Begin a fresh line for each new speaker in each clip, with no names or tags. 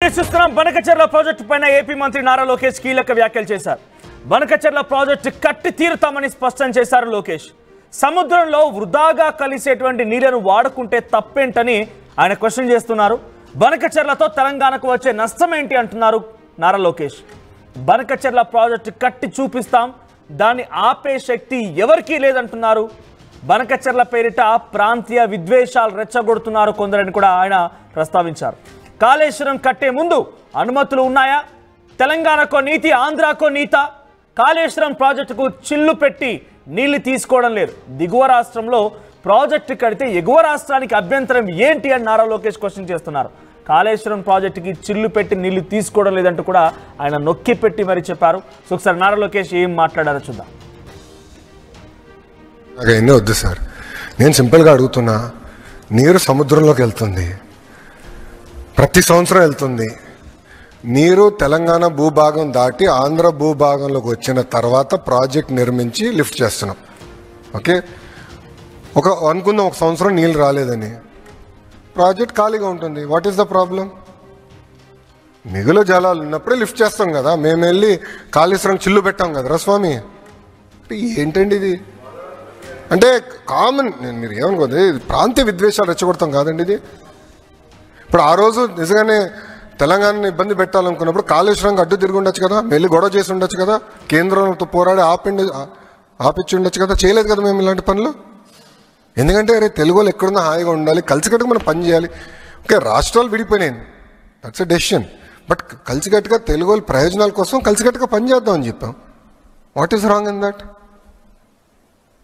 Updates చూస్తున్నాం. Banakacherla project పైన AP మంత్రి నారా లోకేష్ కీలక వ్యాఖ్యలు చేశారు. బనకచెర్ల ప్రాజెక్టు కట్టి తీరుతామని స్పష్టం చేశారు లోకేష్. సముద్రంలో వృధాగా కలిసేటువంటి నీళ్లను వాడుకుంటే తప్పేంటని ఆయన క్వశ్చన్ చేస్తున్నారు. బనకచెర్లతో తెలంగాణకు వచ్చే నష్టం ఏంటి అంటున్నారు నారా లోకేష్. బనకచెర్ల ప్రాజెక్టు కట్టి చూపిస్తాం, దాన్ని ఆపే శక్తి ఎవరికీ లేదంటున్నారు. బనకచెర్ల పేరిట ప్రాంతీయ విద్వేషాలు రెచ్చగొడుతున్నారు కొందరని కూడా ఆయన ప్రస్తావించారు. కాళేశ్వరం కట్టే ముందు అనుమతులు ఉన్నాయా? తెలంగాణకో నీతి, ఆంధ్రాకో నీత. కాళేశ్వరం ప్రాజెక్టుకు చిల్లు పెట్టి నీళ్లు తీసుకోవడం లేదు. దిగువ రాష్ట్రంలో ప్రాజెక్టు కడితే ఎగువ రాష్ట్రానికి అభ్యంతరం ఏంటి అని నారా లోకేష్ క్వశ్చన్ చేస్తున్నారు. కాళేశ్వరం ప్రాజెక్టుకి చిల్లు పెట్టి నీళ్లు తీసుకోవడం లేదంటూ కూడా ఆయన నొక్కి పెట్టి మరి చెప్పారు. సో ఒకసారి నారా లోకేష్ ఏం మాట్లాడారో చూద్దాం.
ఎన్నో వద్దు సార్, నేను సింపుల్గా అడుగుతున్నా. నీరు సముద్రంలోకి వెళ్తుంది, ప్రతి సంవత్సరం వెళ్తుంది. నీరు తెలంగాణ భూభాగం దాటి ఆంధ్ర భూభాగంలోకి వచ్చిన తర్వాత ప్రాజెక్ట్ నిర్మించి లిఫ్ట్ చేస్తున్నాం. ఓకే, అనుకుందాం ఒక సంవత్సరం నీళ్ళు రాలేదని, ప్రాజెక్ట్ ఖాళీగా ఉంటుంది. What is the problem? మిగులు జలాలు ఉన్నప్పుడే లిఫ్ట్ చేస్తాం కదా. మేము వెళ్ళి కాళేశ్వరం చిల్లు పెట్టాం కదరా స్వామి. ఏంటండి ఇది? అంటే కామన్, మీరు ఏమనుకోండి, ప్రాంతీయ విద్వేషాలు రెచ్చగొడతాం కాదండి ఇది. ఇప్పుడు ఆ రోజు నిజంగానే తెలంగాణని ఇబ్బంది పెట్టాలనుకున్నప్పుడు కాళేశ్వరంకి అడ్డు తిరిగి ఉండొచ్చు కదా, వెళ్ళి గొడవ చేసి ఉండొచ్చు కదా, కేంద్రంతో పోరాడి ఆపిచ్చి ఉండొచ్చు కదా. చేయలేదు కదా మేము ఇలాంటి పనులు. ఎందుకంటే అరే తెలుగు వాళ్ళు ఎక్కడున్నా హాయిగా ఉండాలి, కలిసికట్టుగా మనం పని చేయాలి. ఓకే, రాష్ట్రాలు విడిపోయినాయి, దట్స్ ఎ డెసిషన్. బట్ కలిసికట్టుగా తెలుగు వాళ్ళ ప్రయోజనాల కోసం కలిసికట్టుగా పని చేద్దామని చెప్పాం. What is wrong in that?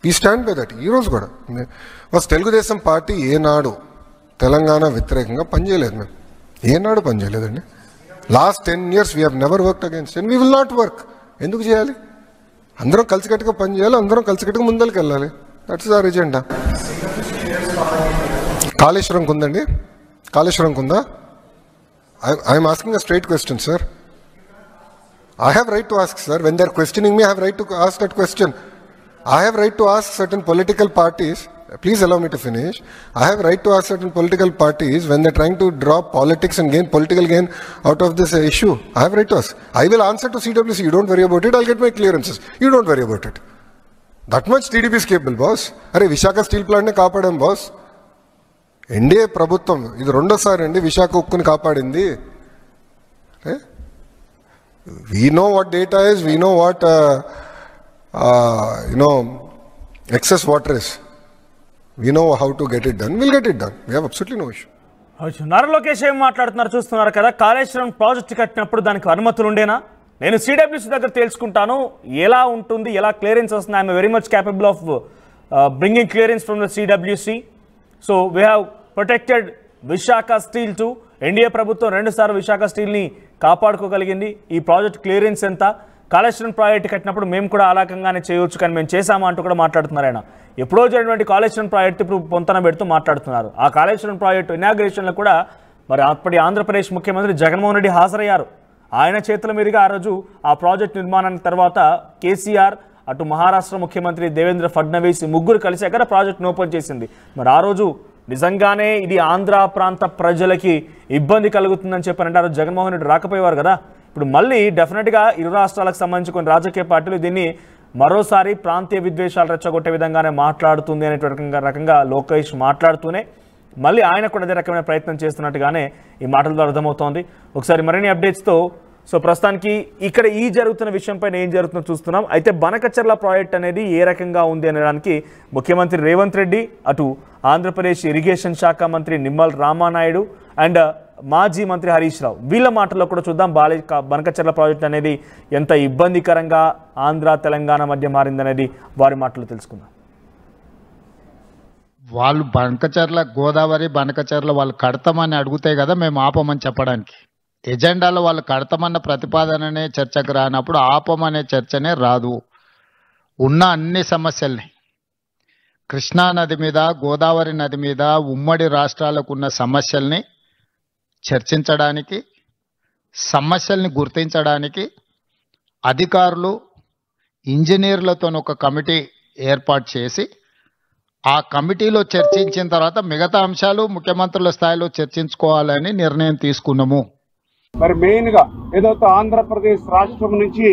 ఈ స్టాండ్ బై దట్. ఈరోజు కూడా తెలుగుదేశం పార్టీ ఏనాడు తెలంగాణ వ్యతిరేకంగా పనిచేయలేదు. మేము ఏనాడు పనిచేయలేదండి. Last 10 years we have never worked against and we will not work. ఎందుకు చేయాలి? అందరం కలిసికట్టుగా పని చేయాలి, అందరం కలిసికట్టుగా ముందరికి వెళ్ళాలి. That's our agenda. కాళేశ్వరంకి ఉందండి, కాళేశ్వరంకి ఉందా? I'm asking a straight question sir. I have right to ask sir. When they are questioning me, I have right to ask that question. I have right to ask certain political parties, please allow me to finish. I have right to ask certain political parties when they're trying to draw politics and gain political gain out of this issue. I have right to ask. I will answer to CWC. You don't worry about it. I'll get my clearances. You don't worry about it. That much TDP is capable, boss. Arey Vishaka steel plant ne kaapadam, boss. NDA ప్రభుత్వం ఇది రెండోసారి అండి విశాఖ ఉక్కుని కాపాడింది. We know what data is. We know what excess water is. We know how to get it done. We'll get it done. We have absolutely no issue.
Nara Lokesh ఏం మాట్లాడుతున్నారు చూస్తున్నారు కదా. Kaleshwaram project కట్టినప్పుడు దానికి అనుమతులు ఉండేనా? నేను సిడబ్ల్యూసీ దగ్గర తెలుసుకుంటాను ఎలా ఉంటుంది, ఎలా క్లియరెన్స్ వస్తుంది. I'm very much capable of bringing clearance from the CWC. So we have protected Visakha steel to. NDA ప్రభుత్వం 2 సార్లు విశాఖ స్టీల్ని కాపాడుకోగలిగింది. ఈ ప్రాజెక్ట్ క్లియరెన్స్ ఎంత? కాళేశ్వరం ప్రాజెక్టు కట్టినప్పుడు మేము కూడా అలాగంగానే చేయవచ్చు, కానీ మేము చేశామా అంటూ కూడా మాట్లాడుతున్నారు ఆయన. ఎప్పుడో జరిగినటువంటి కాళేశ్వరం ప్రాజెక్టు ఇప్పుడు పొంతన పెడుతూ మాట్లాడుతున్నారు. ఆ కాళేశ్వరం ప్రాజెక్టు ఇనాగ్రేషన్లో కూడా మరి అప్పటి ఆంధ్రప్రదేశ్ ముఖ్యమంత్రి జగన్మోహన్ రెడ్డి హాజరయ్యారు. ఆయన చేతుల మీదుగా ఆ రోజు ఆ ప్రాజెక్టు నిర్మాణానికి తర్వాత కేసీఆర్, అటు మహారాష్ట్ర ముఖ్యమంత్రి దేవేంద్ర ఫడ్నవీస్ ముగ్గురు కలిసి అక్కడ ప్రాజెక్టును ఓపెన్ చేసింది. మరి ఆ రోజు నిజంగానే ఇది ఆంధ్ర ప్రాంత ప్రజలకి ఇబ్బంది కలుగుతుందని చెప్పారంటే ఆ రోజు జగన్మోహన్ రెడ్డి రాకపోయేవారు కదా. ఇప్పుడు మళ్ళీ డెఫినెట్గా ఇరు రాష్ట్రాలకు సంబంధించి కొన్ని రాజకీయ పార్టీలు దీన్ని మరోసారి ప్రాంతీయ విద్వేషాలు రెచ్చగొట్టే విధంగానే మాట్లాడుతుంది అనేటువంటి రకంగా లోకేష్ మాట్లాడుతూనే మళ్ళీ ఆయన కూడా అదే రకమైన ప్రయత్నం చేస్తున్నట్టుగానే ఈ మాటలతో అర్థమవుతోంది. ఒకసారి మరిన్ని అప్డేట్స్తో సో ప్రస్తుతానికి ఇక్కడ ఈ జరుగుతున్న విషయంపైన ఏం జరుగుతుందో చూస్తున్నాం. అయితే బనకచెర్ల ప్రాజెక్ట్ అనేది ఏ రకంగా ఉంది అనడానికి ముఖ్యమంత్రి రేవంత్ రెడ్డి, అటు ఆంధ్రప్రదేశ్ ఇరిగేషన్ శాఖ మంత్రి నిమ్మల రామానాయుడు అండ్ మాజీ మంత్రి హరీష్ రావు వీళ్ళ మాటల్లో కూడా చూద్దాం. బనకచెర్ల ప్రాజెక్ట్ అనేది ఎంత ఇబ్బందికరంగా ఆంధ్ర తెలంగాణ మధ్య మారిందనేది వారి మాటలు తెలుసుకుందాం.
వాళ్ళు బనకచెర్ల గోదావరి బనకచెర్ల వాళ్ళు కడతామని అడిగితే కదా మేము ఆపమని చెప్పడానికి. ఎజెండాలో వాళ్ళు కడతామన్న ప్రతిపాదననే చర్చకు రానప్పుడు ఆపమనే చర్చనే రాదు. ఉన్న అన్ని సమస్యల్ని కృష్ణా నది మీద, గోదావరి నది మీద, ఉమ్మడి రాష్ట్రాలకు ఉన్న సమస్యల్ని చర్చించడానికి, సమస్యల్ని గుర్తించడానికి అధికారులు ఇంజనీర్లతో ఒక కమిటీ ఏర్పాటు చేసి ఆ కమిటీలో చర్చించిన తర్వాత మిగతా అంశాలు ముఖ్యమంత్రుల స్థాయిలో చర్చించుకోవాలని నిర్ణయం తీసుకున్నాము.
మరి మెయిన్గా ఏదైతే ఆంధ్రప్రదేశ్ రాష్ట్రం నుంచి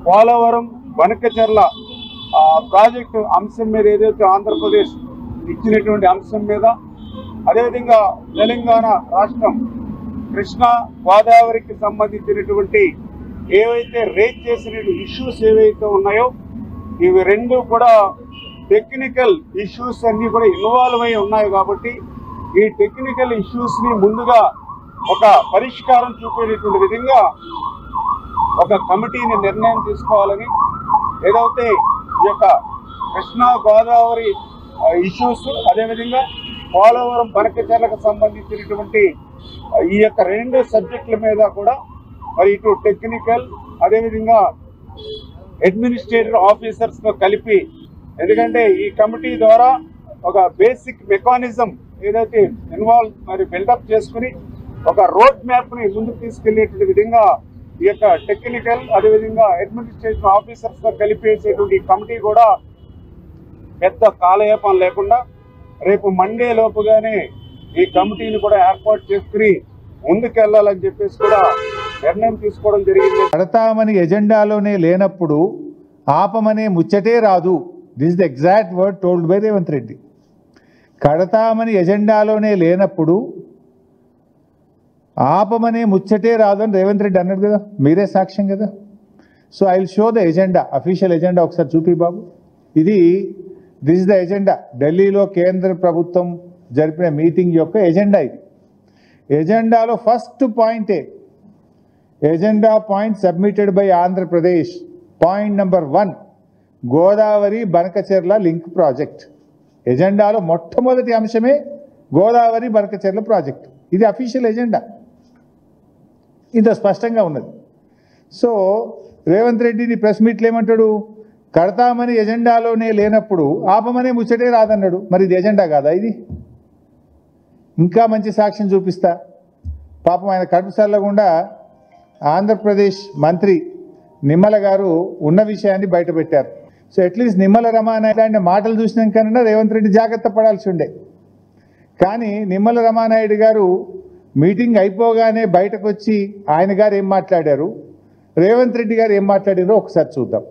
పోలవరం బనకచెర్ల ప్రాజెక్టు అంశం మీద ఏదైతే ఆంధ్రప్రదేశ్ ఇచ్చినటువంటి అంశం మీద, అదేవిధంగా తెలంగాణ రాష్ట్రం కృష్ణా గోదావరికి సంబంధించినటువంటి ఏవైతే రేజ్ చేసిన ఇష్యూస్ ఏవైతే ఉన్నాయో ఇవి రెండు కూడా టెక్నికల్ ఇష్యూస్ అన్ని కూడా ఇన్వాల్వ్ అయి ఉన్నాయి. కాబట్టి ఈ టెక్నికల్ ఇష్యూస్ ని ముందుగా ఒక పరిష్కారం చూపేటటువంటి విధంగా ఒక కమిటీని నిర్ణయం తీసుకోవాలని, ఏదైతే ఈ యొక్క కృష్ణా గోదావరి ఇష్యూస్, అదేవిధంగా పోలవరం బనకచెర్లకు సంబంధించినటువంటి ఈ యొక్క రెండు సబ్జెక్టుల మీద కూడా మరి ఇటు టెక్నికల్ అదేవిధంగా అడ్మినిస్ట్రేటివ్ ఆఫీసర్స్ తో కలిపి, ఎందుకంటే ఈ కమిటీ ద్వారా ఒక బేసిక్ మెకానిజం ఏదైతే మరి బిల్డప్ చేసుకుని ఒక రోడ్ మ్యాప్ ని ముందుకు తీసుకెళ్లేటువంటి విధంగా ఈ యొక్క టెక్నికల్ అదేవిధంగా అడ్మినిస్ట్రేటివ్ ఆఫీసర్స్ తో కలిపేసేటువంటి కమిటీ కూడా పెద్ద కాలయాపన లేకుండా రేపు మండే లోపుగానే ఈ కమిటీని కూడా ఏర్పాటు చేసుకుని ముందుకెళ్లాలని చెప్పేసి కూడా నిర్ణయం తీసుకోవడం జరిగింది.
కడతామని ఎజెండాలోనే లేనప్పుడు ఆపమనే ముచ్చటే రాదు. This the exact word told by Revanth Reddy. కడతామని ఎజెండాలోనే లేనప్పుడు ఆపమనే ముచ్చటే రాదు అని రేవంత్ రెడ్డి అన్నాడు కదా, మీరే సాక్ష్యం కదా. So I will show the agenda, official agenda ఒకసారి చూపి బాబు. దిస్ ఇస్ ద ఎజెండా, ఢిల్లీలో కేంద్ర ప్రభుత్వం జరిపిన మీటింగ్ యొక్క ఎజెండా ఇది. ఎజెండాలో ఫస్ట్ పాయింటే agenda point submitted by Andhra Pradesh. Point number 1 Godavari Banakacherla link project. ఎజెండాలో మొట్టమొదటి అంశమే గోదావరి బనకచెర్ల ప్రాజెక్టు. ఇది అఫీషియల్ ఎజెండా, ఇంత స్పష్టంగా ఉన్నది. సో రేవంత్ రెడ్డిని ప్రెస్ మీట్లు ఏమంటాడు, కడతామని ఎజెండాలోనే లేనప్పుడు ఆపమనే ముచ్చటే రాదన్నాడు. మరి ఇది ఎజెండా కాదా? ఇది ఇంకా మంచి సాక్ష్యం చూపిస్తా. పాపం ఆయన కడుపు చల్లకుండా ఆంధ్రప్రదేశ్ మంత్రి నిమ్మల గారు ఉన్న విషయాన్ని బయటపెట్టారు. సో అట్లీస్ట్ నిమ్మల రమానాయుడు ఆయన మాటలు చూసినాకన్నా రేవంత్ రెడ్డి జాగ్రత్త పడాల్సి ఉండే. కానీ నిమ్మల రమానాయుడు గారు మీటింగ్ అయిపోగానే బయటకు వచ్చి ఆయన గారు ఏం మాట్లాడారు, రేవంత్ రెడ్డి గారు ఏం మాట్లాడారో ఒకసారి చూద్దాం.